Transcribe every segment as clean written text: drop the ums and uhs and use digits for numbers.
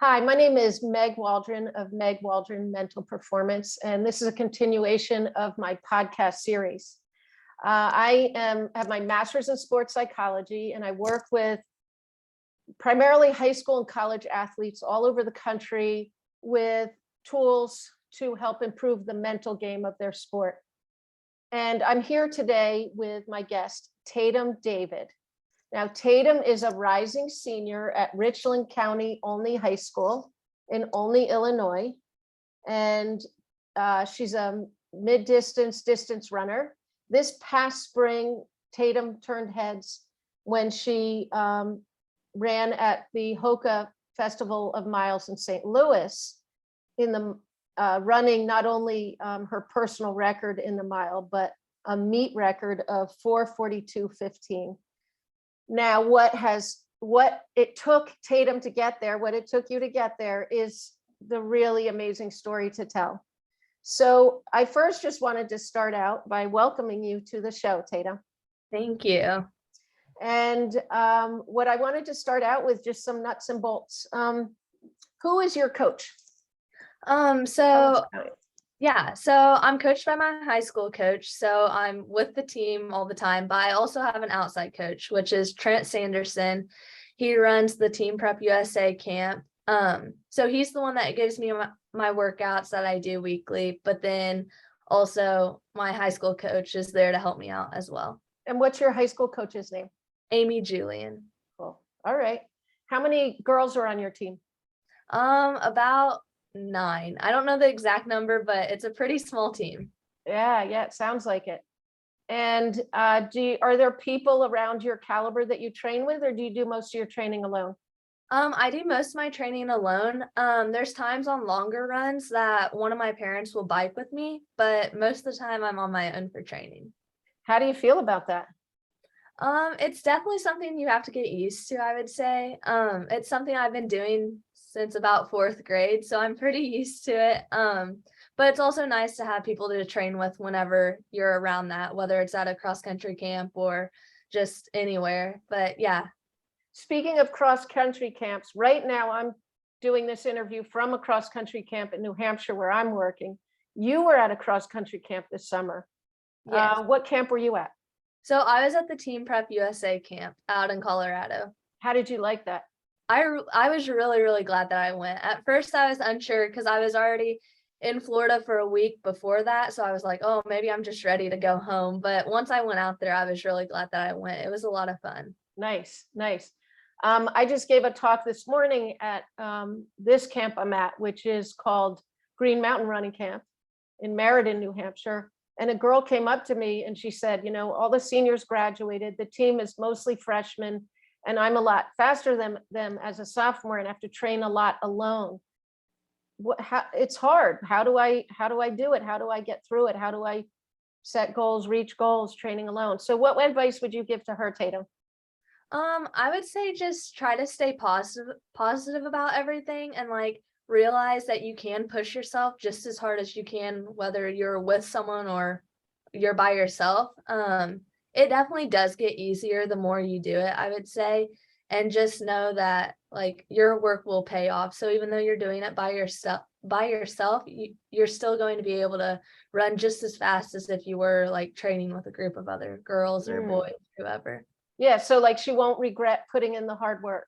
Hi, my name is Meg Waldron of Meg Waldron Mental Performance, and this is a continuation of my podcast series. Have my master's in sports psychology, and I work with primarily high school and college athletes all over the country with tools to help improve the mental game of their sport. And I'm here today with my guest, Tatum David. Now, Tatum is a rising senior at Richland County Olney High School in Olney, Illinois. And she's a distance runner. This past spring, Tatum turned heads when she ran at the Hoka Festival of Miles in St. Louis in the running not only her personal record in the mile, but a meet record of 4:42:15. Now, what it took Tatum to get there, what it took you to get there is the really amazing story to tell. So I first just wanted to start out by welcoming you to the show, Tatum. Thank you. And what I wanted to start out with just some nuts and bolts. Who is your coach? So I'm coached by my high school coach. So I'm with the team all the time, but I also have an outside coach, which is Trent Sanderson. He runs the Team Prep USA camp. So he's the one that gives me my workouts that I do weekly, but then also my high school coach is there to help me out as well. And what's your high school coach's name? Amy Julian. Cool. All right. How many girls are on your team? About 9. I don't know the exact number, but it's a pretty small team. Yeah, it sounds like it. And are there people around your caliber that you train with, or do you do most of your training alone? I do most of my training alone. There's times on longer runs that one of my parents will bike with me, but most of the time I'm on my own for training. How do you feel about that? It's definitely something you have to get used to, I would say. It's something I've been doing since about 4th grade, so I'm pretty used to it. But it's also nice to have people to train with whenever you're around that, whether it's at a cross-country camp or just anywhere. But yeah. Speaking of cross-country camps, right now I'm doing this interview from a cross-country camp in New Hampshire where I'm working. You were at a cross-country camp this summer. Yes. What camp were you at? So I was at the Team Prep USA camp out in Colorado. How did you like that? I was really, really glad that I went. At first, I was unsure because I was already in Florida for a week before that. So I was like, oh, maybe I'm just ready to go home. But once I went out there, I was really glad that I went. It was a lot of fun. Nice. I just gave a talk this morning at this camp I'm at, which is called Green Mountain Running Camp in Meriden, New Hampshire. And a girl came up to me and she said, all the seniors graduated. The team is mostly freshmen, and I'm a lot faster than them as a sophomore and have to train a lot alone. It's hard. How do I do it? How do I get through it? How do I set goals, reach goals, training alone? So what advice would you give to her, Tatum? I would say just try to stay positive about everything, and realize that you can push yourself just as hard as you can, whether you're with someone or you're by yourself. It definitely does get easier the more you do it, I would say. And just know that your work will pay off. So even though you're doing it by yourself, you're still going to be able to run just as fast as if you were training with a group of other girls or boys, whoever. Yeah, so she won't regret putting in the hard work.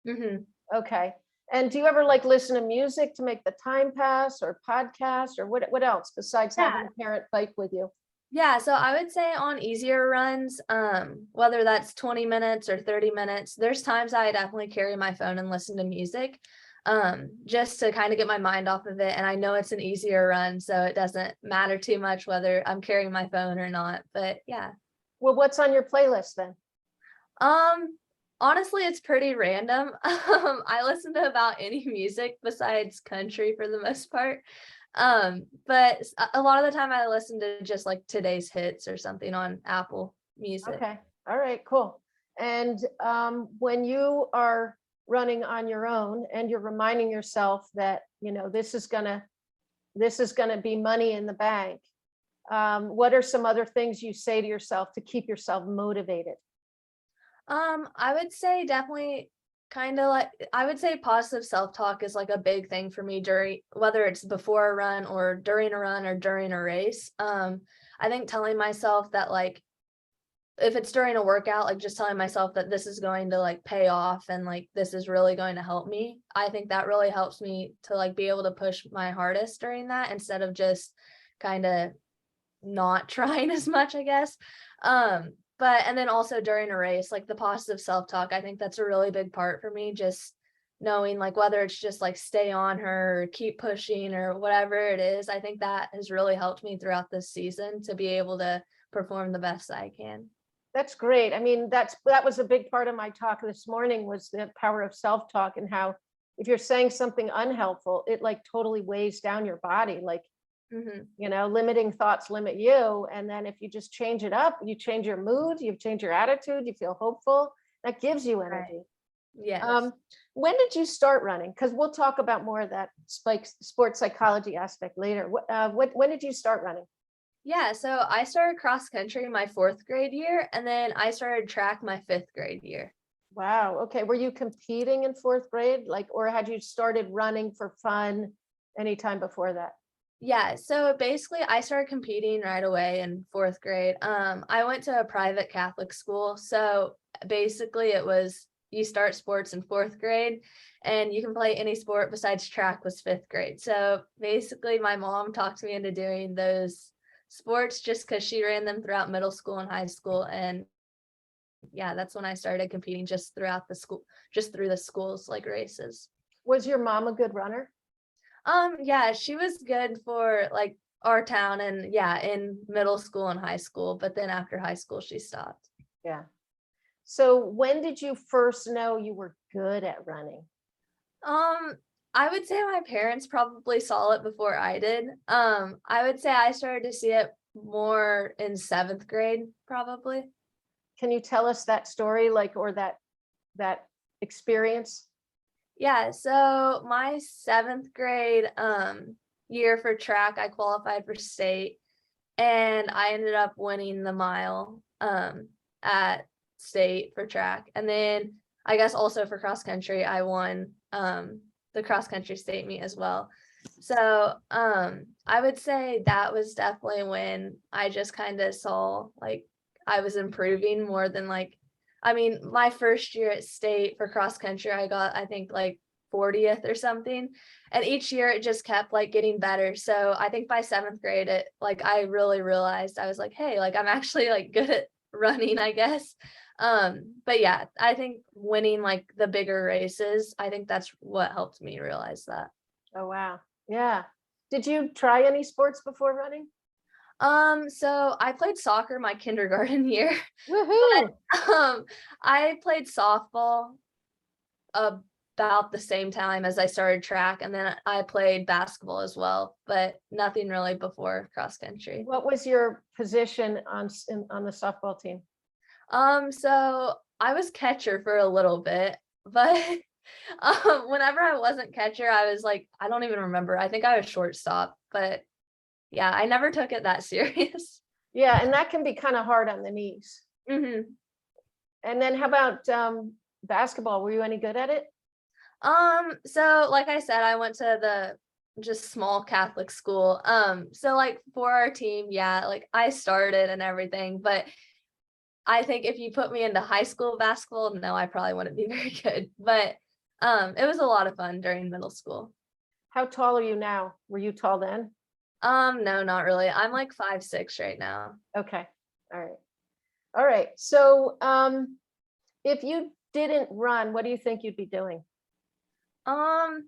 Mm-hmm. Okay. And do you ever listen to music to make the time pass, or podcast, or what else besides having a parent bike with you? Yeah, so I would say on easier runs, whether that's 20 minutes or 30 minutes, there's times I definitely carry my phone and listen to music, just to kind of get my mind off of it. And I know it's an easier run, so it doesn't matter too much whether I'm carrying my phone or not. But yeah. Well, what's on your playlist then? Honestly, it's pretty random. I listen to about any music besides country for the most part. But a lot of the time I listen to just today's hits or something on Apple Music. Okay. All right, cool. And when you are running on your own and you're reminding yourself that, this is gonna be money in the bank, what are some other things you say to yourself to keep yourself motivated? I would say definitely kind of like, I would say positive self-talk is like a big thing for me during, whether it's before a run or during a run or during a race. I think telling myself that like, if it's during a workout, like just telling myself that this is going to like pay off and like this is really going to help me. I think that really helps me to like be able to push my hardest during that instead of just kind of not trying as much, I guess. But and then also during a race, like the positive self-talk, I think that's a really big part for me, just knowing like whether it's just like stay on her or keep pushing or whatever it is. I think that has really helped me throughout this season to be able to perform the best I can. That's great. I mean, that was a big part of my talk this morning, was the power of self-talk, and how if you're saying something unhelpful, it like totally weighs down your body. Like, limiting thoughts limit you. And then if you just change it up, you change your mood, you change your attitude, you feel hopeful, that gives you energy. Yes. When did you start running? Because we'll talk about more of that sports psychology aspect later. When did you start running? Yeah, so I started cross country my 4th grade year, and then I started track my 5th grade year. Wow. Okay. Were you competing in 4th grade, like, or had you started running for fun anytime before that? Yeah, so basically I started competing right away in 4th grade. I went to a private Catholic school, so basically it was you start sports in 4th grade and you can play any sport besides track was 5th grade. So basically my mom talked me into doing those sports just because she ran them throughout middle school and high school. And yeah, that's when I started competing just throughout the school, just through the schools like races. Was your mom a good runner? Yeah, she was good for like our town and yeah, in middle school and high school, but then after high school she stopped. Yeah. So when did you first know you were good at running? Um, I would say my parents probably saw it before I did. I would say I started to see it more in 7th grade, probably. Can you tell us that story, like, or that experience? Yeah, so my 7th grade year for track, I qualified for state and I ended up winning the mile at state for track. And then I guess also for cross country, I won the cross country state meet as well. So I would say that was definitely when I just kind of saw like I was improving more than like, I mean, my first year at state for cross country, I got, I think like 40th or something. And each year it just kept like getting better. So I think by 7th grade, it like I really realized I was like, hey, like I'm actually like good at running, I guess. But yeah, I think winning like the bigger races, I think that's what helped me realize that. Oh, wow. Yeah. Did you try any sports before running? So I played soccer my kindergarten year, Woohoo. but I played softball about the same time as I started track, and then I played basketball as well, but nothing really before cross country. What was your position on the softball team? So I was catcher for a little bit, but whenever I wasn't catcher, I was like, I don't even remember. I think I was shortstop, but yeah, I never took it that serious. Yeah, and that can be kind of hard on the knees. hmm And then how about basketball? Were you any good at it? So like I said, I went to the just small Catholic school. So like for our team, yeah, like I started and everything, but I think if you put me into high school basketball, no, I probably wouldn't be very good. But it was a lot of fun during middle school. How tall are you now? Were you tall then? No, not really. I'm like 5'6" right now. Okay. All right. All right. So if you didn't run, what do you think you'd be doing? Um,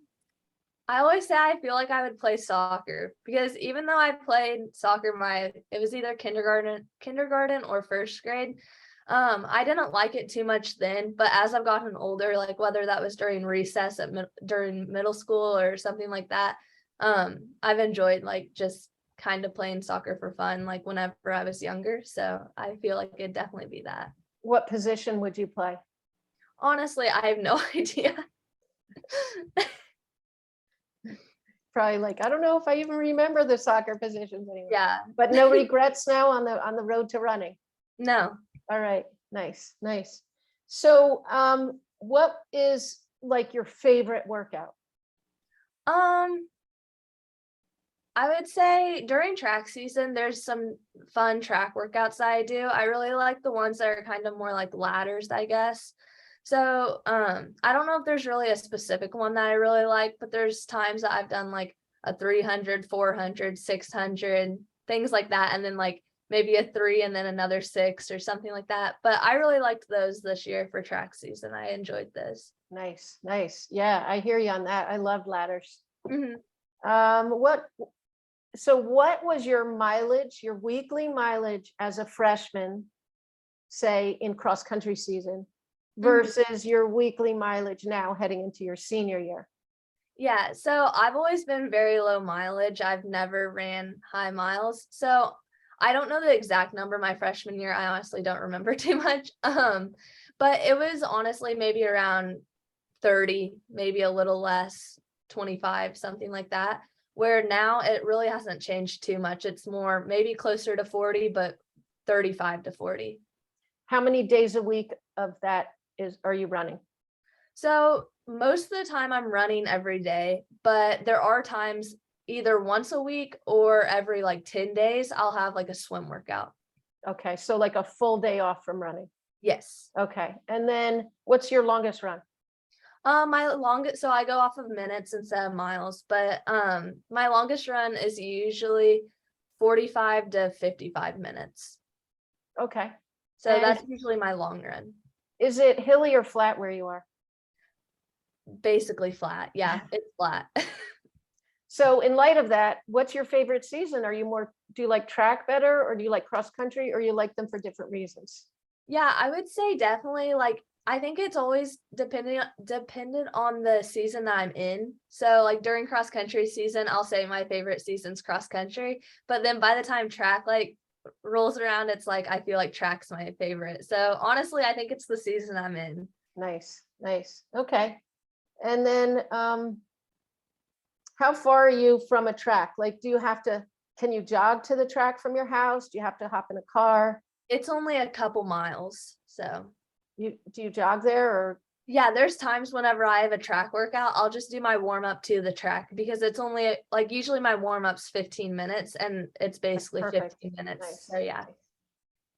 I always say I feel like I would play soccer because even though I played soccer it was either kindergarten or 1st grade. I didn't like it too much then, but as I've gotten older, like whether that was during recess during middle school or something like that, I've enjoyed like just kind of playing soccer for fun, like whenever I was younger. So I feel like it'd definitely be that. What position would you play? Honestly, I have no idea. Probably like, I don't know if I even remember the soccer positions anymore. Yeah. But no regrets now on the road to running. No. All right. Nice. Nice. So what is like your favorite workout? Um, I would say during track season, there's some fun track workouts that I do. I really like the ones that are kind of more like ladders, I guess. So, I don't know if there's really a specific one that I really like, but there's times that I've done like a 300, 400, 600, things like that. And then like maybe a 3 and then another 6 or something like that. But I really liked those this year for track season. I enjoyed this. Nice, nice. Yeah, I hear you on that. I love ladders. Mhm. What So what was your mileage, your weekly mileage as a freshman, say in cross country season, Mhm. versus your weekly mileage now heading into your senior year? Yeah, so I've always been very low mileage. I've never ran high miles. So I don't know the exact number my freshman year. I honestly don't remember too much. But it was honestly maybe around 30, maybe a little less, 25, something like that. Where now it really hasn't changed too much. It's more maybe closer to 40, but 35 to 40. How many days a week of that are you running? So most of the time I'm running every day, but there are times either once a week or every like 10 days, I'll have like a swim workout. Okay, so like a full day off from running. Yes. Okay, and then what's your longest run? My longest, so I go off of minutes instead of miles, but my longest run is usually 45 to 55 minutes. Okay, So and that's usually my long run. is it hilly or flat where you are? Basically flat. Yeah, it's flat. So in light of that, what's your favorite season? Do you like track better, or do you like cross country, or you like them for different reasons? Yeah, I would say definitely like I think it's always dependent on the season that I'm in. So like during cross country season, I'll say my favorite season's cross country, but then by the time track like rolls around, it's like I feel like track's my favorite. So honestly, I think it's the season I'm in. Nice, nice. Okay. And then how far are you from a track? Like, can you jog to the track from your house? Do you have to hop in a car? It's only a couple miles. So Do you jog there, or yeah, there's times whenever I have a track workout, I'll just do my warm up to the track because it's only like usually my warm up's 15 minutes and it's that's basically perfect? 15 minutes. Nice. So yeah. Nice.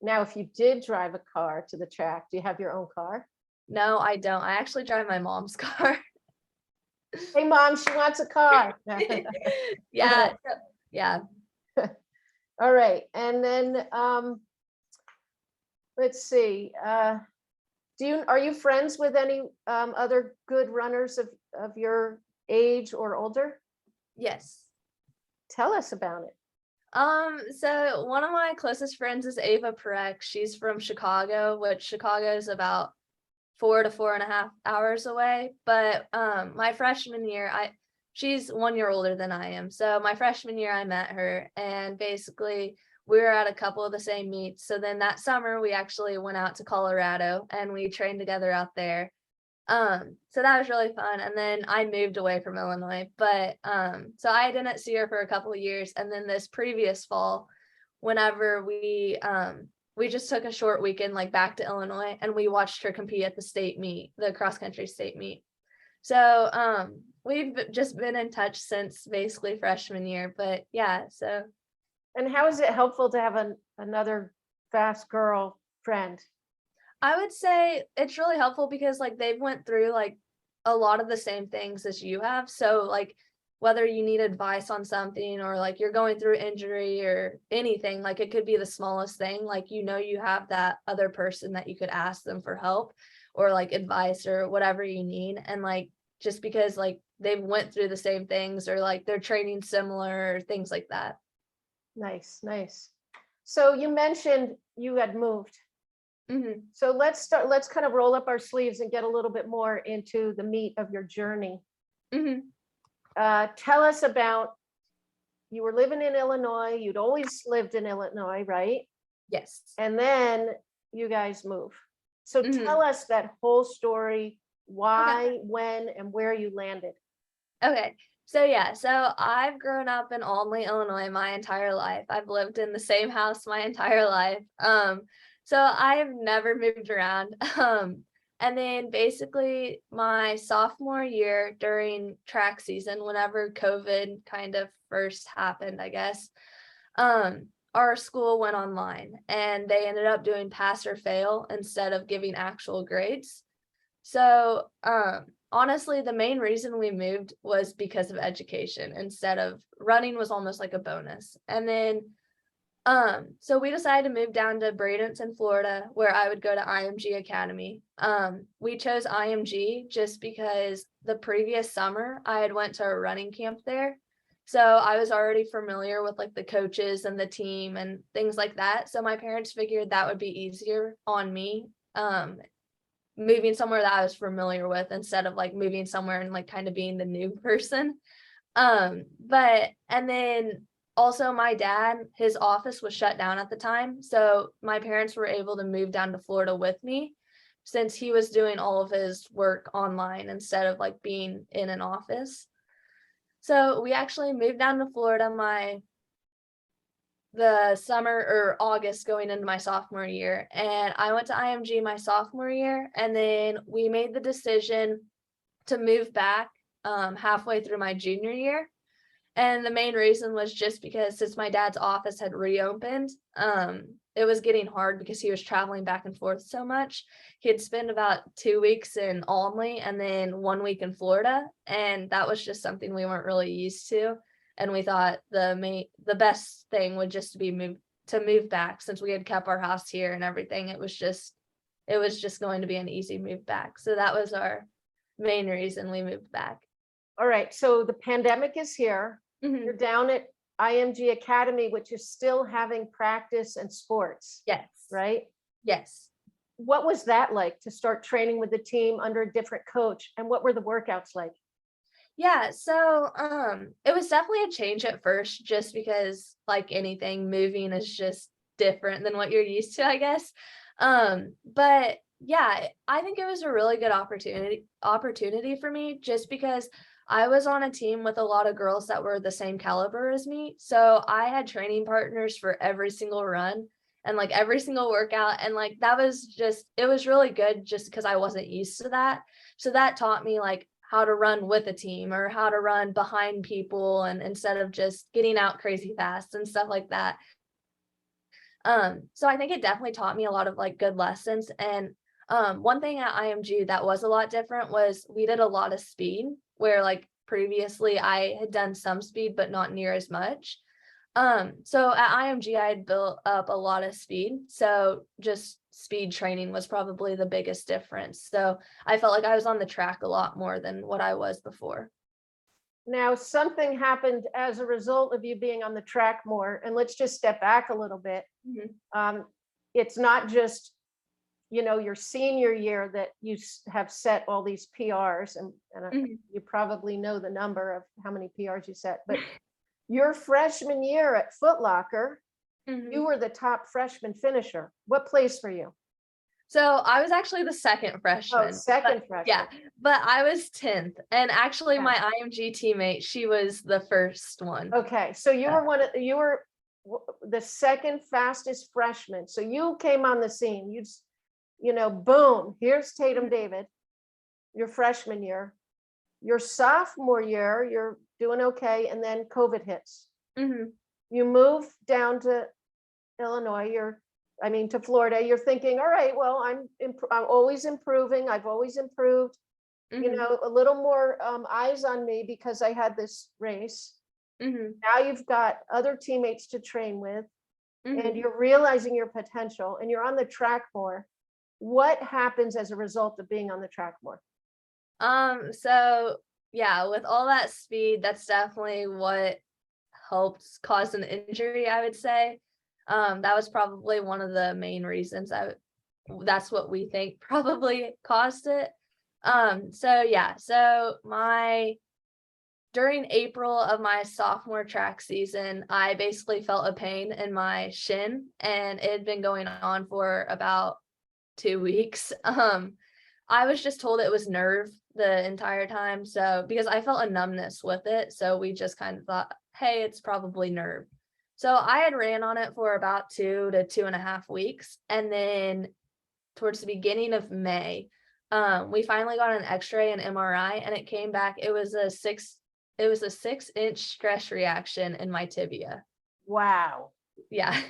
Now, if you did drive a car to the track, do you have your own car? No, I don't. I actually drive my mom's car. Hey, mom, she wants a car. Yeah. Yeah. All right. And then let's see. Are you friends with any other good runners of your age or older? Yes. Tell us about it. So one of my closest friends is Ava Perek. She's from Chicago, which Chicago is about 4 to 4.5 hours away. But my freshman year, she's 1 year older than I am. So my freshman year I met her and basically we were at a couple of the same meets. So then that summer we actually went out to Colorado and we trained together out there. So that was really fun. And then I moved away from Illinois, but so I didn't see her for a couple of years. And then this previous fall, whenever we just took a short weekend like back to Illinois and we watched her compete at the state meet, the cross country state meet. So we've just been in touch since basically freshman year. But yeah, so And how is it helpful to have another fast girl friend? I would say it's really helpful because like they've went through like a lot of the same things as you have. So like whether you need advice on something or like you're going through injury or anything, like it could be the smallest thing, like you have that other person that you could ask them for help or like advice or whatever you need. And like just because like they've went through the same things or like they're training similar or things like that. Nice, nice. So you mentioned you had moved. Hmm. So let's kind of roll up our sleeves and get a little bit more into the meat of your journey. Hmm. Tell us about, you were living in Illinois, you'd always lived in Illinois, right? Yes. And then you guys move. So Hmm. tell us that whole story, Okay. why, when, and where you landed. Okay. So yeah, so I've grown up in Olney, Illinois my entire life. I've lived in the same house my entire life. So I've never moved around. And then basically my sophomore year during track season, whenever COVID kind of first happened, I guess, our school went online and they ended up doing pass or fail instead of giving actual grades. So, honestly, the main reason we moved was because of education instead of running was almost like a bonus. And then so we decided to move down to Bradenton, Florida, where I would go to IMG Academy. We chose IMG just because the previous summer I had went to a running camp there. So I was already familiar with like the coaches and the team and things like that. So my parents figured that would be easier on me, moving somewhere that I was familiar with instead of like moving somewhere and like kind of being the new person. But and then also my dad, his office was shut down at the time. So my parents were able to move down to Florida with me since he was doing all of his work online instead of like being in an office. So we actually moved down to Florida the summer or August going into my sophomore year. And I went to IMG my sophomore year. And then we made the decision to move back halfway through my junior year. And the main reason was just because since my dad's office had reopened, it was getting hard because he was traveling back and forth so much. He'd spend about 2 weeks in Olney and then 1 week in Florida. And that was just something we weren't really used to. And we thought the best thing would just be move back since we had kept our house here and everything. It was just going to be an easy move back. So that was our main reason we moved back. All right, so the pandemic is here. Mhm. You're down at IMG Academy, which is still having practice and sports, Yes. right? Yes. What was that like to start training with the team under a different coach? And what were the workouts like? Yeah, so it was definitely a change at first just because like anything moving is just different than what you're used to, I guess. But yeah, I think it was a really good opportunity for me just because I was on a team with a lot of girls that were the same caliber as me. So I had training partners for every single run and like every single workout and like that was just it was really good just because I wasn't used to that. So that taught me like how to run with a team or how to run behind people and instead of just getting out crazy fast and stuff like that. So I think it definitely taught me a lot of like good lessons. And one thing at IMG that was a lot different was we did a lot of speed where like previously I had done some speed, but not near as much. So at IMG, I had built up a lot of speed. So just speed training was probably the biggest difference. So I felt like I was on the track a lot more than what I was before. Now, something happened as a result of you being on the track more. And let's just step back a little bit. Mhm. It's not just, your senior year that you have set all these PRs, and Mhm. you probably know the number of how many PRs you set, but your freshman year at Foot Locker, Mhm. you were the top freshman finisher. What place were you? So I was actually the second freshman. Second But, freshman. yeah, but I was 10th. And actually Yeah. my IMG teammate, she was the first one. Okay, so you Yeah. were the second fastest freshman. So you came on the scene. Boom, here's Tatum David, your freshman year. Your sophomore year, you're doing okay, and then COVID hits. Mhm. You move down to Illinois, to Florida. You're thinking, all right, well, I'm always improving. I've always improved. Mhm. A little more eyes on me because I had this race. Mhm. Now you've got other teammates to train with, and Mhm. you're realizing your potential, and you're on the track more. What happens as a result of being on the track more? So yeah, with all that speed, that's definitely what helped cause an injury, I would say. That was probably one of the main reasons that's what we think probably caused it. So yeah, so during April of my sophomore track season, I basically felt a pain in my shin and it had been going on for about 2 weeks. I was just told it was nerve the entire time. So because I felt a numbness with it. So we just kind of thought, hey, it's probably nerve. So I had ran on it for about 2 to 2.5 weeks. And then towards the beginning of May, We finally got an X-ray and MRI, and it came back. It was a 6-inch stress reaction in my tibia. Wow. Yeah.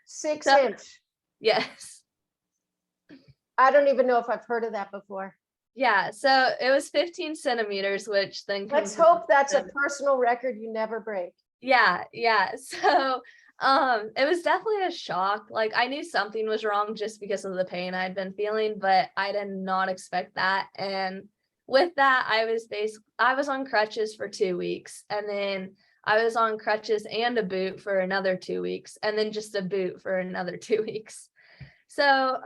6 So inch. yes. I don't even know if I've heard of that before. Yeah. So it was 15 centimeters, which then Let's comes. hope that's a personal record you never break. Yeah, yeah. So, it was definitely a shock. Like I knew something was wrong just because of the pain I'd been feeling, but I did not expect that. And with that, I was on crutches for 2 weeks, and then I was on crutches and a boot for another 2 weeks, and then just a boot for another 2 weeks. So,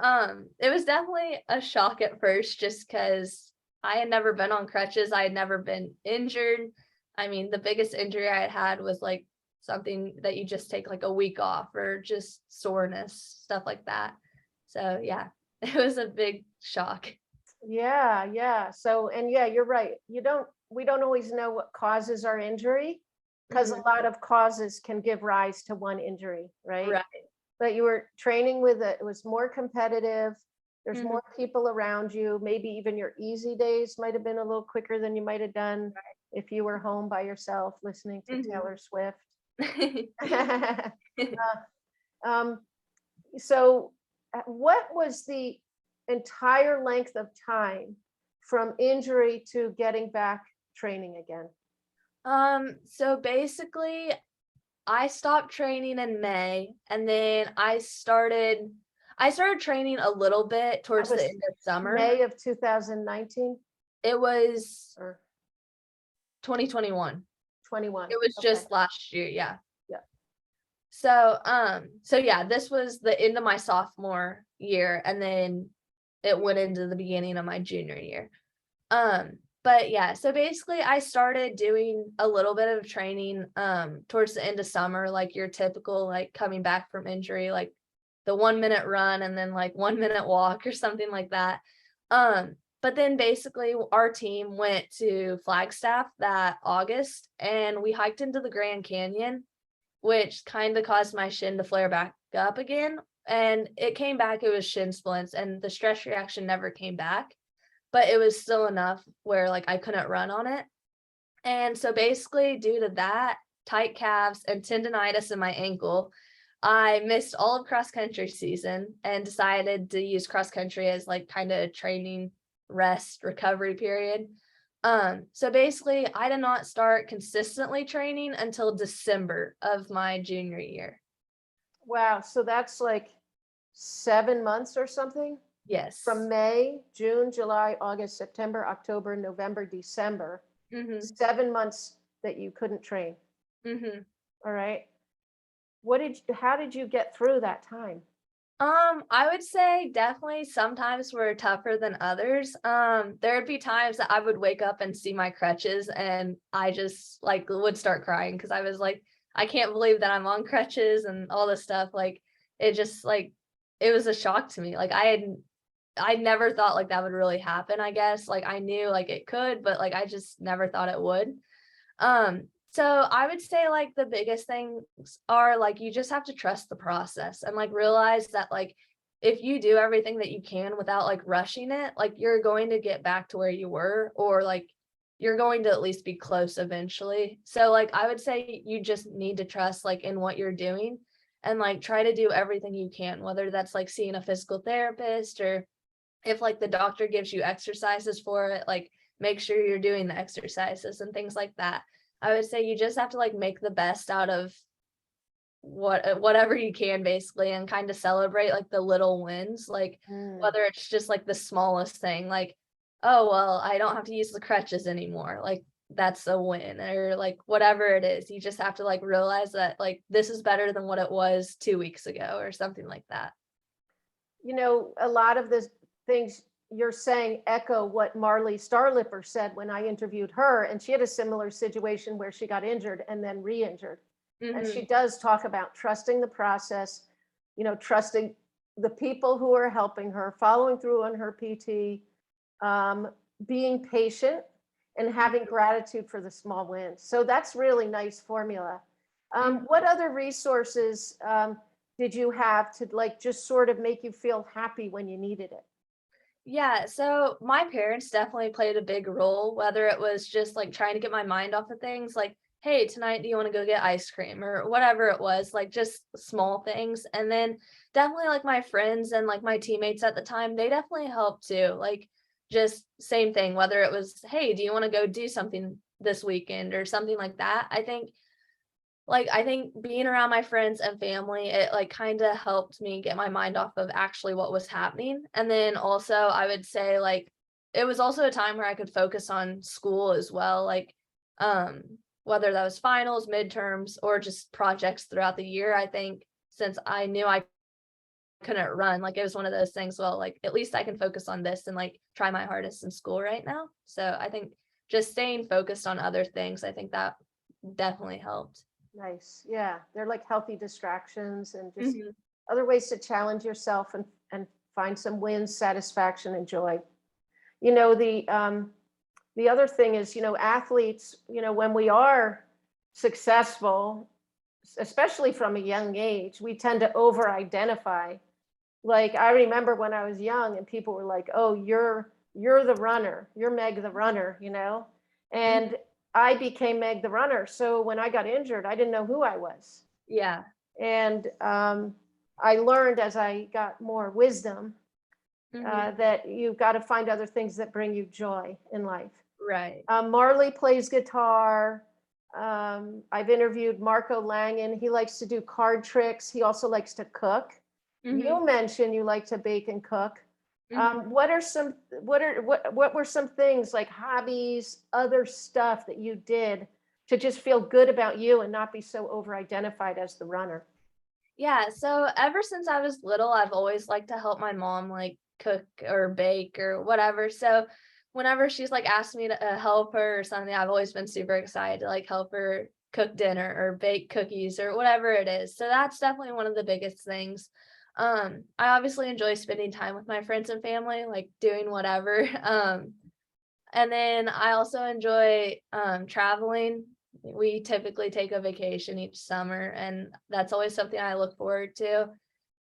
it was definitely a shock at first just because I had never been on crutches. I had never been injured. I mean, the biggest injury I had was like something that you just take like a week off or just soreness, stuff like that. So, yeah, it was a big shock. Yeah, yeah. So, and yeah, you're right. We don't always know what causes our injury because a Mhm. lot of causes can give rise to one injury, right? Right. But you were training with it was more competitive. There's Mhm. more people around you. Maybe even your easy days might have been a little quicker than you might have done if you were home by yourself listening to Mhm. Taylor Swift. um, so, what was the entire length of time from injury to getting back training again? So basically I stopped training in May, and then I started training a little bit That towards the was end of summer. May of 2019 It was or 2021. 21. It was Okay. just last year, yeah. Yeah. So yeah, this was the end of my sophomore year, and then it went into the beginning of my junior year. But yeah, so basically I started doing a little bit of training towards the end of summer, like your typical like coming back from injury, like the 1 minute run and then like 1 minute walk or something like that. But then basically our team went to Flagstaff that August and we hiked into the Grand Canyon, which kind of caused my shin to flare back up again. And it came back, it was shin splints, and the stress reaction never came back, but it was still enough where like I couldn't run on it. And so basically due to that, tight calves and tendonitis in my ankle, I missed all of cross country season and decided to use cross country as like kind of a training rest recovery period. So basically I did not start consistently training until December of my junior year. Wow. So that's like 7 months or something from Yes. May, June, July, August, September, October, November, December. Mhm. 7 months that you couldn't train. Mhm. All right. How did you get through that time? I would say definitely sometimes were tougher than others. There would be times that I would wake up and see my crutches and I just like would start crying because I was like, I can't believe that I'm on crutches and all this stuff. Like it just like it was a shock to me. Like I never thought like that would really happen, I guess. Like I knew like it could, but like I just never thought it would. So I would say like the biggest things are like you just have to trust the process and like realize that like if you do everything that you can without like rushing it, like you're going to get back to where you were, or like you're going to at least be close eventually. So like I would say you just need to trust like in what you're doing and like try to do everything you can, whether that's like seeing a physical therapist or if like the doctor gives you exercises for it, like make sure you're doing the exercises and things like that. I would say you just have to like make the best out of whatever you can basically and kind of celebrate like the little wins, like Mm. whether it's just like the smallest thing, like, oh well, I don't have to use the crutches anymore. Like that's a win, or like whatever it is. You just have to like realize that like this is better than what it was 2 weeks ago or something like that. A lot of the things you're saying echo what Marley Starlipper said when I interviewed her, and she had a similar situation where she got injured and then re-injured. And Mm-hmm. she does talk about trusting the process, trusting the people who are helping her, following through on her PT, um, being patient, and having gratitude for the small wins. So that's really nice formula. What other resources did you have to like just sort of make you feel happy when you needed it? Yeah, so my parents definitely played a big role, whether it was just like trying to get my mind off of things like, hey, tonight, do you want to go get ice cream or whatever it was, like just small things. And then definitely like my friends and like my teammates at the time, they definitely helped too. Like, just same thing, whether it was, hey, do you want to go do something this weekend or something like that. I think being around my friends and family, it, like, kinda helped me get my mind off of actually what was happening, and then also, I would say, like, it was also a time where I could focus on school as well, like, whether that was finals, midterms, or just projects throughout the year, I think since I knew I couldn't run, like, it was one of those things, well, like, at least I can focus on this and, like, try my hardest in school right now, so I think just staying focused on other things, I think that definitely helped. Nice. Yeah. They're like healthy distractions and just Mhm. other ways to challenge yourself and find some wins, satisfaction, and joy. You know, the other thing is, athletes, when we are successful, especially from a young age, we tend to over identify. Like I remember when I was young and people were like, "Oh, you're the runner. You're Meg the runner." Mhm. And I became Meg the runner. So when I got injured, I didn't know who I was. Yeah. And I learned as I got more wisdom Mhm. that you've got to find other things that bring you joy in life. Right. Marley plays guitar. I've interviewed Marco Langen. He likes to do card tricks. He also likes to cook. Mhm. You mentioned you like to bake and cook. Mhm. What were some things like hobbies, other stuff that you did to just feel good about you and not be so over identified as the runner? Yeah, so ever since I was little, I've always liked to help my mom, like, cook or bake or whatever, so whenever she's, like, asked me to, help her or something, I've always been super excited to, like, help her cook dinner or bake cookies or whatever it is, so that's definitely one of the biggest things. I obviously enjoy spending time with my friends and family, like, doing whatever, and then I also enjoy, traveling. We typically take a vacation each summer, and that's always something I look forward to.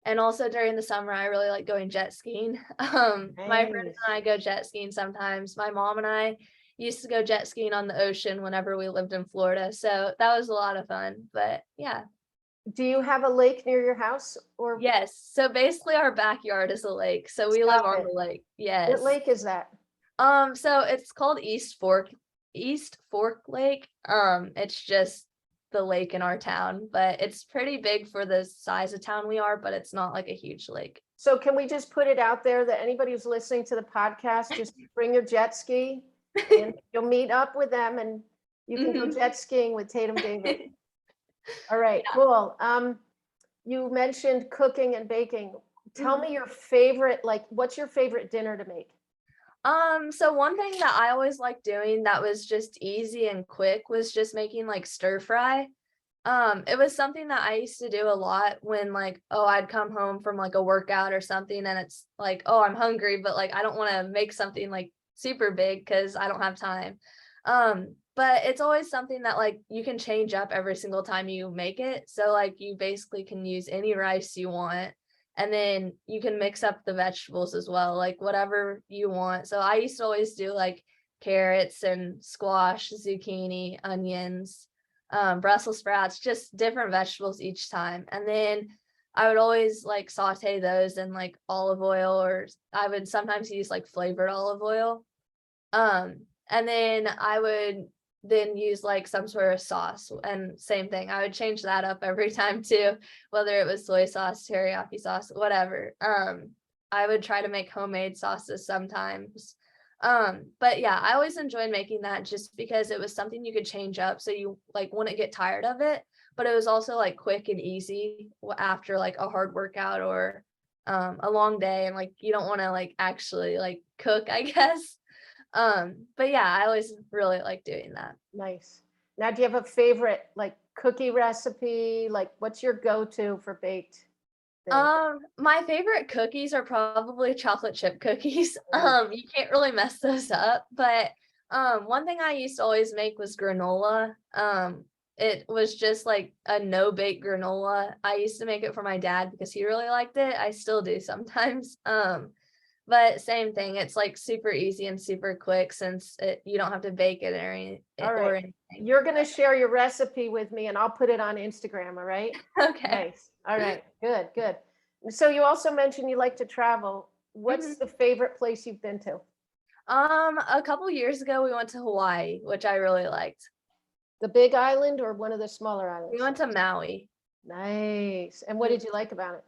And also during the summer, I really like going jet skiing. My friends Nice. and I go jet skiing sometimes. My mom and I used to go jet skiing on the ocean whenever we lived in Florida, so that was a lot of fun, but yeah. Do you have a lake near your house or Yes, so basically our backyard is a lake, so we live stop on it? the lake. What Yes. lake is that? So it's called East Fork Lake. It's just the lake in our town, but it's pretty big for the size of town we are, but it's not like a huge lake. So can we just put it out there that anybody who's listening to the podcast, just bring your jet ski and you'll meet up with them and you can go Mhm. jet skiing with Tatum David. All right, Yeah. cool. You mentioned cooking and baking. Tell Mhm. me your favorite, like, what's your favorite dinner to make? So one thing that I always liked doing that was just easy and quick was just making like stir fry. It was something that I used to do a lot when like, oh, I'd come home from like a workout or something and it's like, oh, I'm hungry, but like I don't want to make something like super big because I don't have time. But it's always something that like you can change up every single time you make it. So like you basically can use any rice you want and then you can mix up the vegetables as well, like whatever you want. So I used to always do like carrots and squash, zucchini, onions, Brussels sprouts, just different vegetables each time. And then I would always like saute those in like olive oil, or I would sometimes use like flavored olive oil. And then I would then use like some sort of sauce, and same thing. I would change that up every time too, whether it was soy sauce, teriyaki sauce, whatever. I would try to make homemade sauces sometimes. But yeah, I always enjoyed making that just because it was something you could change up so you like wouldn't get tired of it, but it was also like quick and easy after like a hard workout or a long day and like you don't want to like actually like cook, I guess. But yeah, I always really like doing that. Nice. Now, do you have a favorite like cookie recipe? Like, what's your go-to for baked things? My favorite cookies are probably chocolate chip cookies. Mm. You can't really mess those up, but one thing I used to always make was granola. It was just like a no bake granola. I used to make it for my dad because he really liked it. I still do sometimes. But same thing, it's like super easy and super quick since you don't have to bake it All or right. anything. You're going to share your recipe with me and I'll put it on Instagram. All right. Okay. Nice. All right. Good, good. So you also mentioned you like to travel. What's Mhm. the favorite place you've been to? A couple years ago we went to Hawaii, which I really liked. The big island or one of the smaller We islands? went to Maui. Nice. And what Mhm. did you like about it?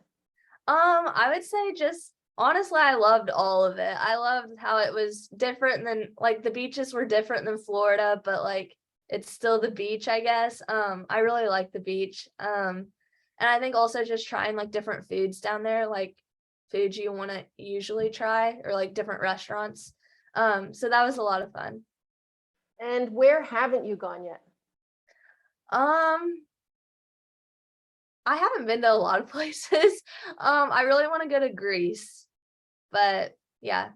I would say just honestly, I loved all of it. I loved how it was different than like the beaches were different than Florida, but like it's still the beach, I guess. I really like the beach. And I think also just trying like different foods down there, like foods you want to usually try or like different restaurants. So that was a lot of fun. And where haven't you gone yet? Um, I haven't been to a lot of places. I really want to go to Greece, but yeah.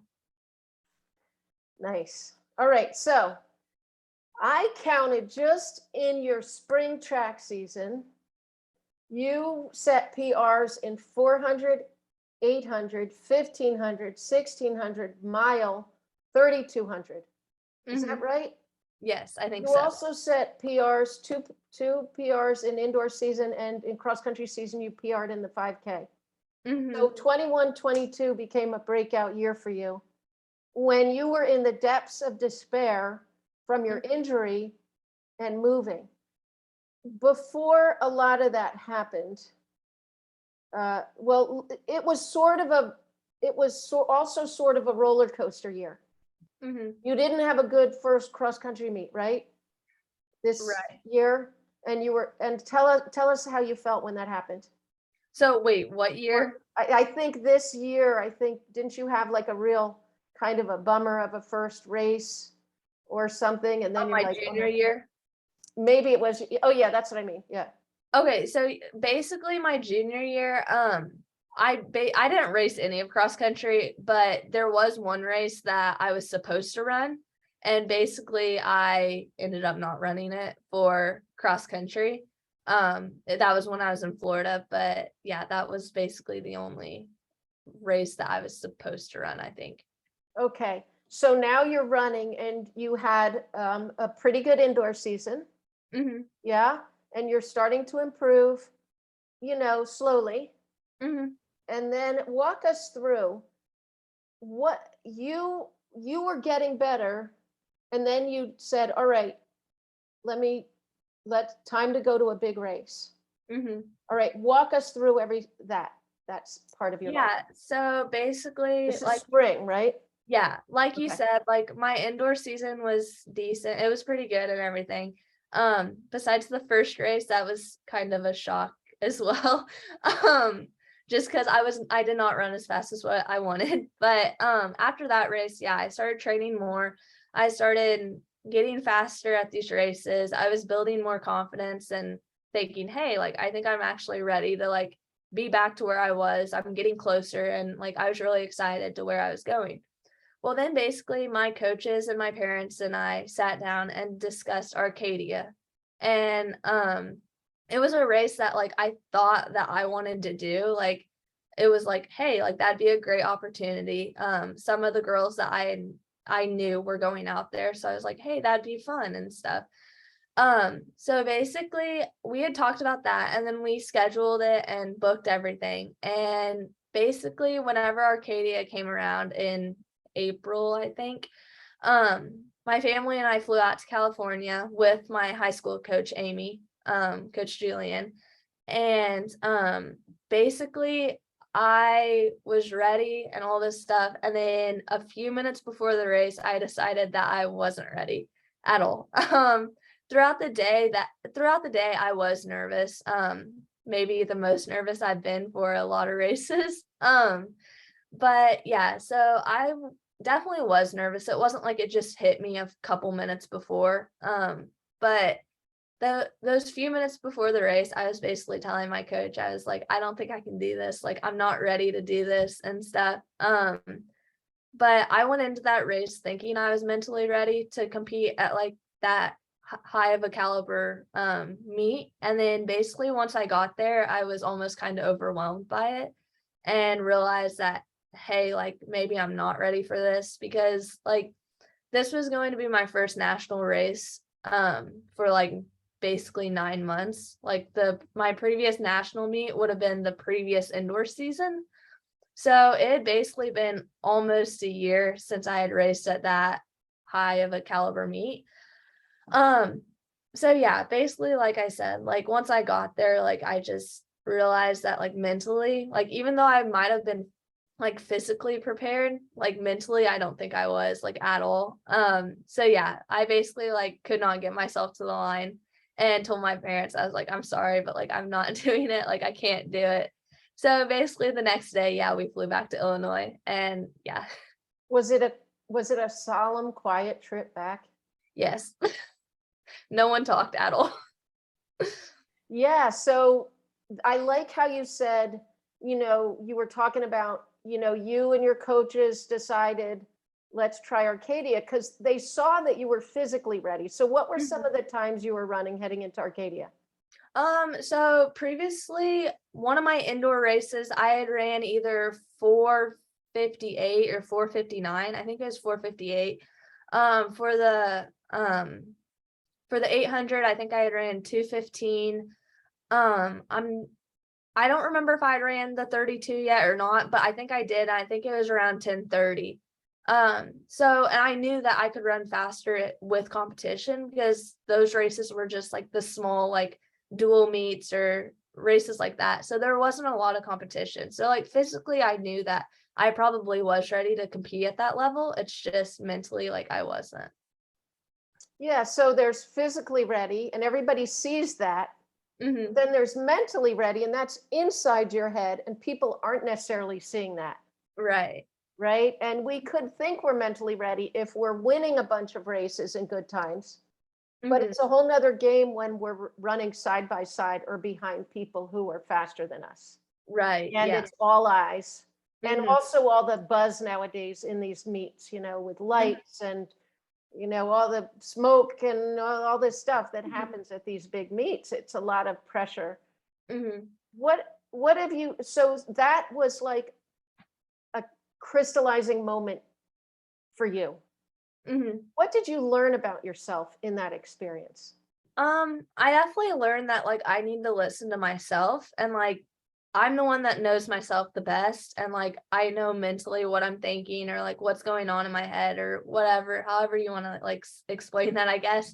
Nice. All right. So I counted just in your spring track season, you set PRs in 400, 800, 1500, 1600 mile, 3200. Is that Mhm. right? Yes, I think You so. also set PRs, two PRs in indoor season, and in cross country season, you PR'd in the 5K. So Mhm. 21, 22 became a breakout year for you. When you were in the depths of despair from your Mhm. injury and moving, before a lot of that happened, well, it was sort of a, it was also sort of a roller coaster year. Mhm. You didn't have a good first cross country meet, right? This Right. year, and you were, and tell us how you felt when that happened. So wait, what Or year? I think this year, I think, didn't you have like a real kind of a bummer of a first race or something? And Oh, then you're my like, junior oh, year? maybe it was, oh yeah, that's what I mean. Yeah. Okay, so basically my junior year, I didn't race any of cross country, but there was one race that I was supposed to run, and basically I ended up not running it for cross country. That was when I was in Florida, but yeah, that was basically the only race that I was supposed to run, I think. Okay. So now you're running and you had a pretty good indoor season. Mhm. Yeah. And you're starting to improve, slowly. Mhm. And then walk us through what you were getting better. And then you said, all right, let time to go to a big race. Mhm. All right. Walk us through that's part of your life. Yeah, so basically, This is like spring, right? yeah, like you Okay. said, like my indoor season was decent. It was pretty good and everything. Besides the first race, that was kind of a shock as well. Um, just because I did not run as fast as what I wanted. But after that race, yeah, I started training more. I started getting faster at these races. I was building more confidence and thinking, hey, like I think I'm actually ready to like be back to where I was. I'm getting closer and like I was really excited to where I was going. Well, then basically my coaches and my parents and I sat down and discussed Arcadia. And it was a race that like I thought that I wanted to do. Like it was like, hey, like that'd be a great opportunity. Some of the girls that I knew were going out there. So I was like, hey, that'd be fun and stuff. So basically we had talked about that and then we scheduled it and booked everything. And basically whenever Arcadia came around in April, I think, my family and I flew out to California with my high school coach, Amy, Coach Julian. And basically I was ready and all this stuff. And then a few minutes before the race, I decided that I wasn't ready at all. Throughout the day I was nervous. Maybe the most nervous I've been for a lot of races. But yeah, so definitely was nervous. It wasn't like it just hit me a couple minutes before. But those few minutes before the race, I was basically telling my coach, I was like, I don't think I can do this. Like, I'm not ready to do this and stuff. But I went into that race thinking I was mentally ready to compete at like that high of a caliber meet. And then basically once I got there, I was almost kind of overwhelmed by it and realized that hey, like maybe I'm not ready for this, because like this was going to be my first national race for like basically 9 months. Like my previous national meet would have been the previous indoor season. So it had basically been almost a year since I had raced at that high of a caliber meet. So yeah, basically, like I said, like once I got there, like I just realized that like mentally, like even though I might have been like physically prepared, like mentally, I don't think I was like at all. So yeah, I basically like could not get myself to the line and told my parents, I was like, I'm sorry, but like I'm not doing it, like I can't do it. So basically the next day, yeah, we flew back to Illinois, and yeah, Was it a solemn, quiet trip back? yes, no one talked at all. Yeah, so I like how you said, you were talking about, you and your coaches decided, let's try Arcadia because they saw that you were physically ready. So what were some of the times you were running heading into Arcadia? So previously, one of my indoor races, I had ran either 4:58 or 4:59. I think it was 4:58. For the 800, I think I had ran 2:15. Um, I'm I don't remember if I ran the 32 yet or not, but I think I did. I think it was around 10:30. And I knew that I could run faster with competition, because those races were just like the small, like dual meets or races like that. So there wasn't a lot of competition. So like physically, I knew that I probably was ready to compete at that level. It's just mentally, like I wasn't. Yeah, so there's physically ready and everybody sees that. Hmm. Then there's mentally ready and that's inside your head and people aren't necessarily seeing that. Right. Right? And we could think we're mentally ready if we're winning a bunch of races in good times. But Hmm. it's a whole nother game when we're running side by side or behind people who are faster than us. Right. And Yeah. it's all eyes. And Hmm. also all the buzz nowadays in these meets, with lights and, all the smoke and all this stuff that happens at these big meets. It's a lot of pressure. Hmm. What have you, so that was like a crystallizing moment for you. Hmm. What did you learn about yourself in that experience? I definitely learned that like I need to listen to myself, and like I'm the one that knows myself the best, and like I know mentally what I'm thinking, or like what's going on in my head, or whatever, however you want to like explain that, I guess.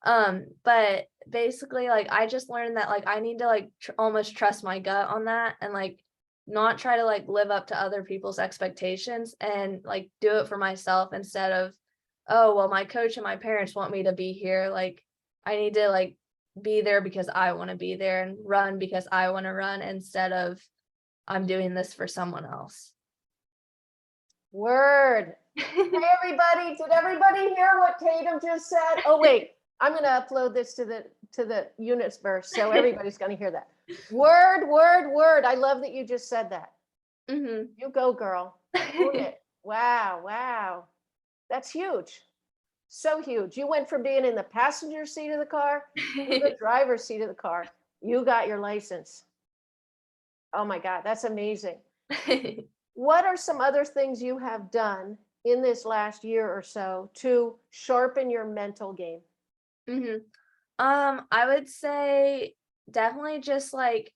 But basically like I just learned that like I need to like almost trust my gut on that, and like not try to like live up to other people's expectations, and like do it for myself instead of, oh well, my coach and my parents want me to be here, like I need to like be there because I want to be there, and run because I want to run, instead of I'm doing this for someone else. Word. Hey, everybody, did everybody hear what Tatum just said? Oh, wait, I'm going to upload this to the universe, so everybody's going to hear that. Word, word, word. I love that you just said that. Hmm. You go, girl. Own it. Wow, wow. That's huge. So huge. You went from being in the passenger seat of the car to the driver's seat of the car. You got your license. Oh my God, that's amazing. What are some other things you have done in this last year or so to sharpen your mental game? Hmm. I would say definitely just like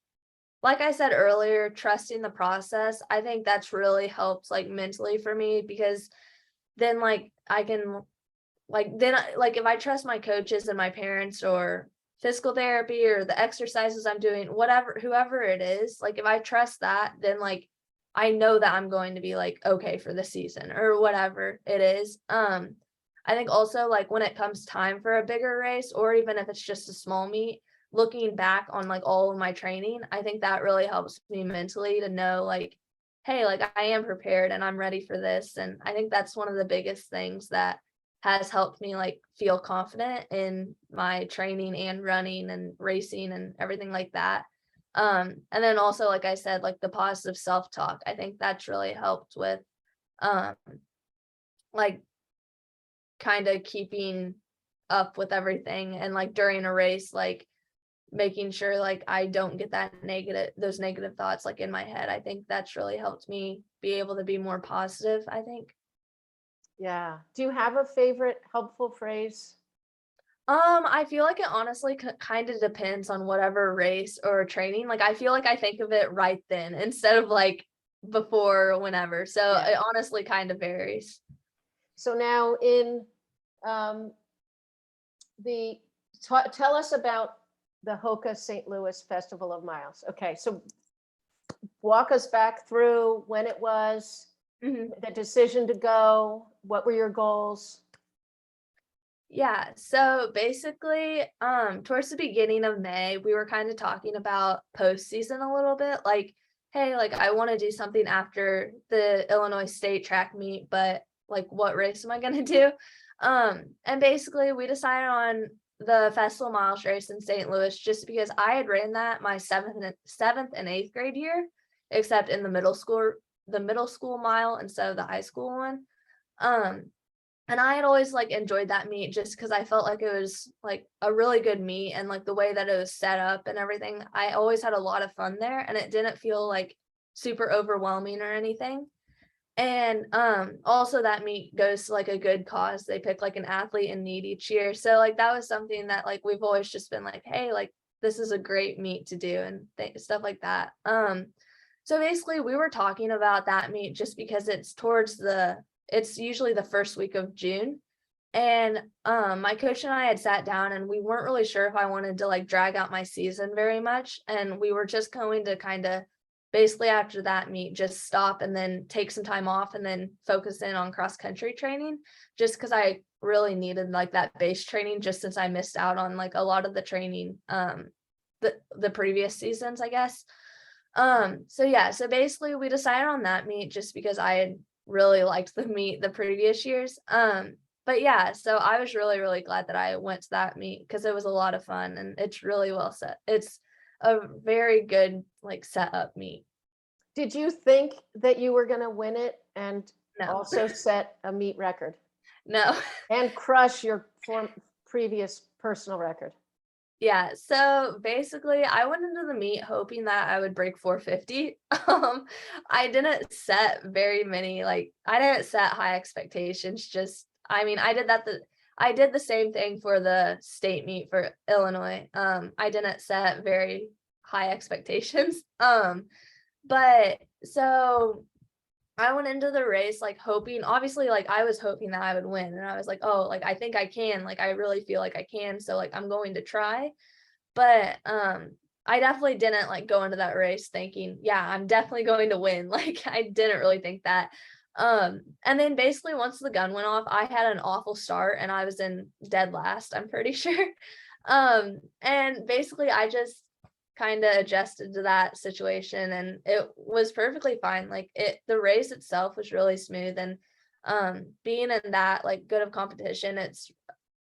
I said earlier, trusting the process. I think that's really helped like mentally for me, because then like I can like if I trust my coaches and my parents, or physical therapy, or the exercises I'm doing, whatever, whoever it is, like if I trust that, then like I know that I'm going to be like okay for the season, or whatever it is. I think also like when it comes time for a bigger race, or even if it's just a small meet, looking back on like all of my training, I think that really helps me mentally to know like, hey, like I am prepared and I'm ready for this. And I think that's one of the biggest things that has helped me like feel confident in my training and running and racing and everything like that. And then also, like I said, like the positive self-talk, I think that's really helped with um like kind of keeping up with everything, and like during a race, like making sure like I don't get those negative thoughts like in my head. I think that's really helped me be able to be more positive, I think. Yeah. Do you have a favorite helpful phrase? I feel like it honestly kind of depends on whatever race or training. Like I feel like I think of it right then instead of like before or whenever. So Yeah. it honestly kind of varies. So now in um, the tell us about the Hoka St. Louis Festival of Miles. Okay, so walk us back through when it was, Mhm. the decision to go, what were your goals? Yeah, so basically, towards the beginning of May, we were kind of talking about postseason a little bit, like, hey, like I want to do something after the Illinois State track meet, but like what race am I gonna do? And basically we decided on the Festival Miles race in St. Louis just because I had ran that my seventh and eighth grade year, except in the middle school mile instead of the high school one. Um, and I had always, like, enjoyed that meet just because I felt like it was, like, a really good meet and, like, the way that it was set up and everything, I always had a lot of fun there, and it didn't feel, like, super overwhelming or anything. And, also that meet goes to, like, a good cause. They pick, like, an athlete in need each year. So, like, that was something that, like, we've always just been like, "Hey, like, this is a great meet to do," and stuff like that. So basically, we were talking about that meet just because it's usually the first week of June. And my coach and I had sat down and we weren't really sure if I wanted to like drag out my season very much. And we were just going to kind of basically after that meet just stop and then take some time off and then focus in on cross country training just because I really needed like that base training just since I missed out on like a lot of the training the previous seasons, I guess. So yeah, so basically we decided on that meet just because I had really liked the meet the previous years. But yeah, so I was really, really glad that I went to that meet because it was a lot of fun and it's really well set. It's a very good like set up meet. Did you think that you were going to win it and No, also set a meet record no. and crush your previous personal record? Yeah, so basically I went into the meet hoping that I would break 450. I didn't set very many, like I didn't set high expectations, just I mean, I did the same thing for the state meet for Illinois. I didn't set very high expectations. But so I went into the race like hoping, obviously, like I was hoping that I would win. And I was like, oh, like I think I can, like I really feel like I can. So like I'm going to try. But I definitely didn't like go into that race thinking, yeah, I'm definitely going to win. Like I didn't really think that. And then basically once the gun went off, I had an awful start and I was in dead last, I'm pretty sure. And basically I just kind of adjusted to that situation and it was perfectly fine. Like the race itself was really smooth and being in that like good of competition,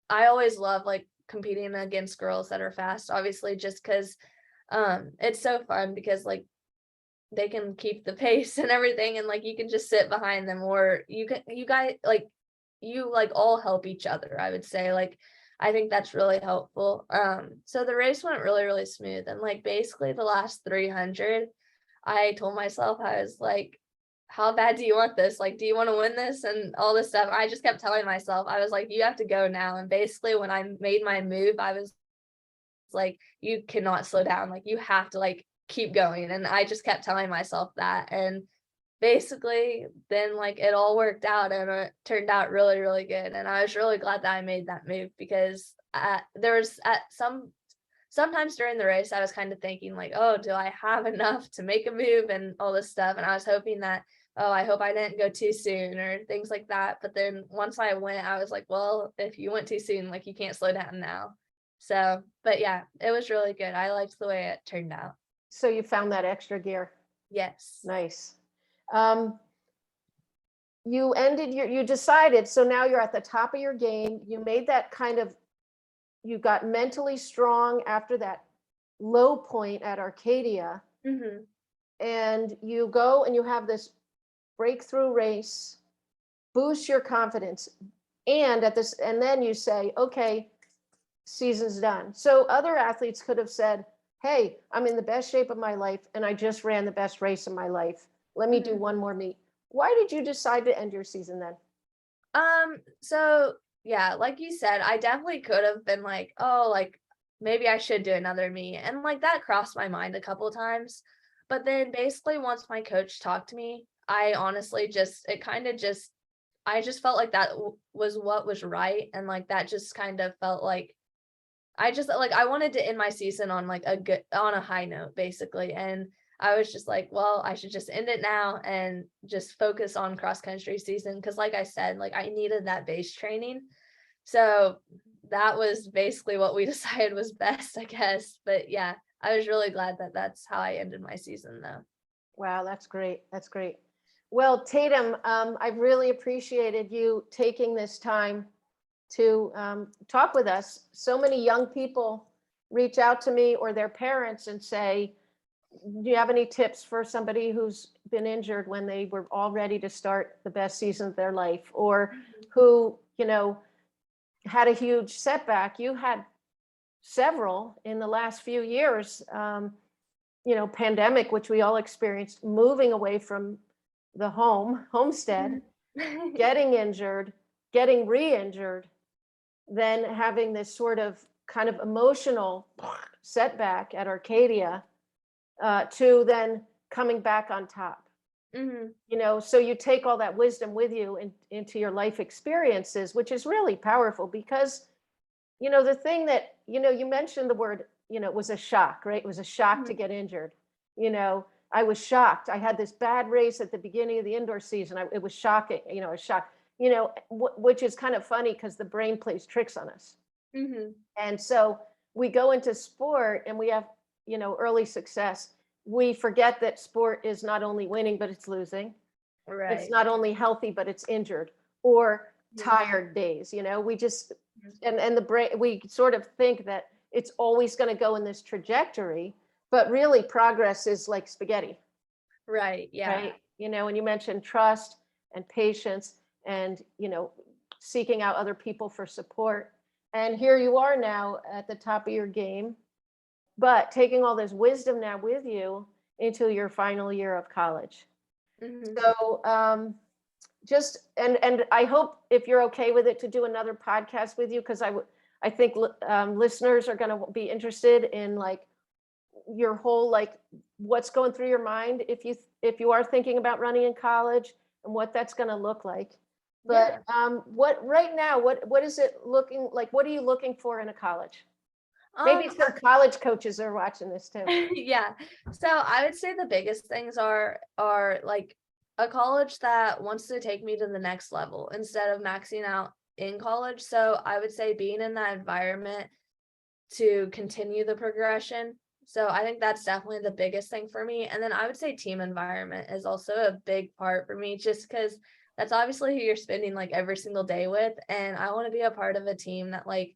I always love like competing against girls that are fast, obviously, just because it's so fun because like they can keep the pace and everything, and like you can just sit behind them, or you guys like you like all help each other. I would say like I think that's really helpful. So the race went really really smooth, and like basically the last 300, I told myself I was like how bad do you want this? Like, do you want to win this and all this stuff? I just kept telling myself, I was like, you have to go now. And basically, when I made my move, I was like, you cannot slow down. Like, you have to like keep going. And I just kept telling myself that. And basically, then like it all worked out and it turned out really, really good. And I was really glad that I made that move because there was sometimes during the race, I was kind of thinking like, oh, do I have enough to make a move and all this stuff? And I was hoping that, oh, I hope I didn't go too soon or things like that. But then once I went, I was like, well, if you went too soon, like you can't slow down now. So, but yeah, it was really good. I liked the way it turned out. So you found that extra gear. Yes. Nice. Um, you decided, so now you're at the top of your game. You made that kind of, you got mentally strong after that low point at Arcadia, Hmm. and you go and you have this breakthrough race, boost your confidence. And then you say, okay, season's done. So other athletes could have said, hey, I'm in the best shape of my life and I just ran the best race of my life. Let me do Mhm. one more meet. Why did you decide to end your season then? So yeah, like you said, I definitely could have been like, oh, like maybe I should do another meet. And like that crossed my mind a couple of times. But then basically once my coach talked to me, I honestly just it kind of just I just felt like that was what was right. And like that just kind of felt like I just like I wanted to end my season on like a high note basically. And I was just like, well, I should just end it now and just focus on cross country season because like I said, like I needed that base training. So that was basically what we decided was best, I guess. But yeah, I was really glad that that's how I ended my season though. Wow, that's great. That's great. Well, Tatum, I've really appreciated you taking this time to talk with us. So many young people reach out to me or their parents and say, do you have any tips for somebody who's been injured when they were all ready to start the best season of their life, or who, had a huge setback? You had several in the last few years, pandemic, which we all experienced, moving away from the homestead, getting injured, getting re-injured, then having this sort of kind of emotional setback at Arcadia, to then coming back on top. Mhm. So you take all that wisdom with you into your life experiences, which is really powerful because, the thing that, you mentioned the word, it was a shock, right? It was a shock to Mhm. get injured. You know, I was shocked. I had this bad race at the beginning of the indoor season. It was shocking, a shock, which is kind of funny because the brain plays tricks on us. Mhm. And so we go into sport and we have, early success. We forget that sport is not only winning, but it's losing. It's Right. not only healthy, but it's injured or Yeah. tired days. We just, Mhm. and the brain, we sort of think that it's always going to go in this trajectory, but really progress is like spaghetti, Right. Yeah. right? And you mentioned trust and patience and, seeking out other people for support. And here you are now at the top of your game, but taking all this wisdom now with you into your final year of college. Mhm. So just and I hope, if you're okay with it, to do another podcast with you, because I think listeners are going to be interested in like your whole, like, what's going through your mind if you are thinking about running in college and what that's going to look like. But Yeah. what right now, what is it looking like? What are you looking for in a college? Maybe Um, some college coaches are watching this too. yeah. So I would say the biggest things are like a college that wants to take me to the next level instead of maxing out in college. So I would say being in that environment to continue the progression. So I think that's definitely the biggest thing for me. And then I would say team environment is also a big part for me just because that's obviously who you're spending like every single day with. And I want to be a part of a team that like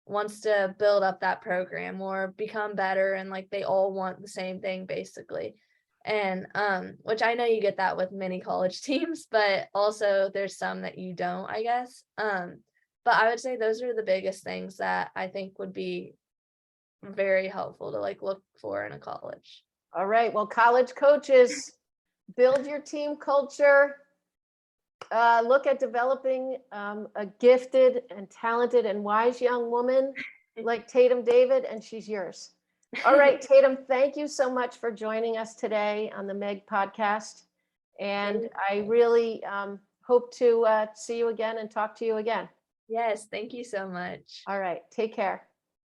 wants to build up that program or become better and like they all want the same thing basically. And which I know you get that with many college teams, but also there's some that you don't, I guess. But I would say those are the biggest things that I think would be very helpful to like look for in a college. All right. Well, college coaches, build your team culture. Look at developing a gifted and talented and wise young woman like Tatum David, and she's yours. All right, Tatum, thank you so much for joining us today on the Meg podcast. And Thank- I really hope to see you again and talk to you again. Yes, thank you so much. All right, take care.